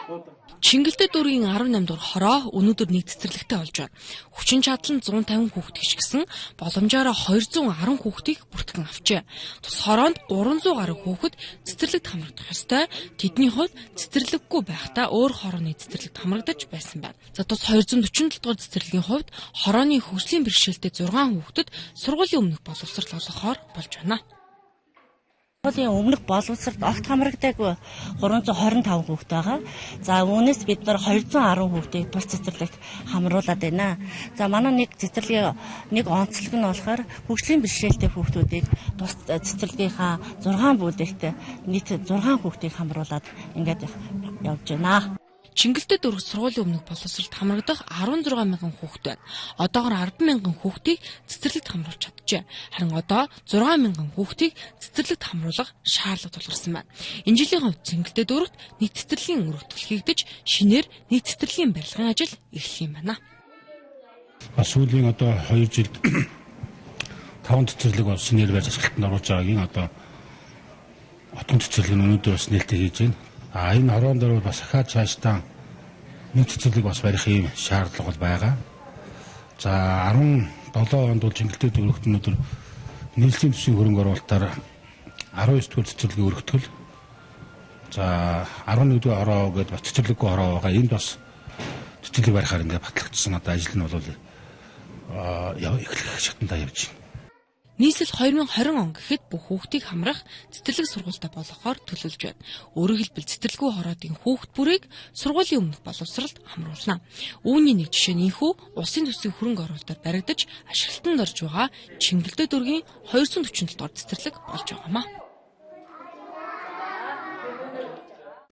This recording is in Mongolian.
Чингэлдээ дүүргийн 18 дугаар хороо өнөөдөр нэг цэцэрлэгтэй болж байна. Хүчин чадал нь 150 хүүхэд гიშгсэн боломжоор 210 хүүхдийг бүртгэн авчээ. Тус хороонд 300 гаруй хүүхэд цэцэрлэгт хамрагдах ёстой. Тэдний хувьд цэцэрлэггүй байхдаа өөр хорооны цэцэрлэгт хамрагдаж байсан байна. За тус 247 дугаар цэцэрлэгийн хувьд хорооны хөгжлийн бэрхшээлтэй 6 хүүхдэд сургуулийн өмнөх боловсрол олгохоор болж байна. Өмнөх боловсролд огт хамрагдаагүй 325 хүүхэд байгаа. За үүнээс бид нар 210 хүүхдийг тус цэцэрлэгт хамруулад байна. За манай нэг цэцэрлэгийн нэг онцлог нь болохоор хөгжлийн бэрхшээлтэй хүүхдүүдийг тус цэцэрлэгийнхаа 6 бүлэгт нийт 6 хүүхдийг хамруулад ингээд явж байна. Чингэлдээ дүүрэх сургуулийн өмнөх боловсролд хамрагдах 16 мянган хүүхэд байна. Одоогоор 10 мянган хүүхдийг цэцэрлэгт хамруулж чаджээ. Харин одоо 6 мянган хүүхдийг цэцэрлэгт хамруулах шаардлага тулгарсан байна. Энэ жилийн хувьд Чингэлдээ дүүрэгт нийт цэцэрлэгийн өргөтгөл хийгдэж, шинээр нийт цэцэрлэгийн барилгын ажил эхлэх юм байна. Сүүлийн одоо 2 жилд 5 цэцэрлэг бол шинээр барьж ашиглалтанд оруулж байгаагийн одоо отон цэцэрлэг нь өнөөдөр бас нээлттэй хийж байна. Энэ хороонд бол бас ахаад цаашдаа нэг цэцэрлэг бас барих юм шаардлага бол байгаа. За 17 онд бол Чингэлдээ дүүрэгт өнөөдөр нийслэлийн төсвийн хөрөнгө оруулалтаар 19 дугаар цэцэрлэгийн өргөтгөл. За 11 дугаар хороо гэдээ бас цэцэрлэггүй хороо байгаа. Энд бас цэцэрлэг барихаар ингээд батлагдсан одоо ажил нь бол эхлэх шатндаа явж байна. Нийслэл 2020 он гэхэд бүх хүүхдийг хамрах цэцэрлэг сургуультай болгохоор төлөвлөж байна. Өөрөөр хэлбэл цэцэрлэггүй хороодын хүүхд бүрийг сургуулийн өмнөх боловсролд хамруулна. Үүний нэг жишээ нь энэхүү улсын төсвийн хөрөнгө оруулалтаар баригдаж ашиглалтанд орж байгаа Чингэлдээ дүүргийн 247 дугаар цэцэрлэг болж байгаамаа.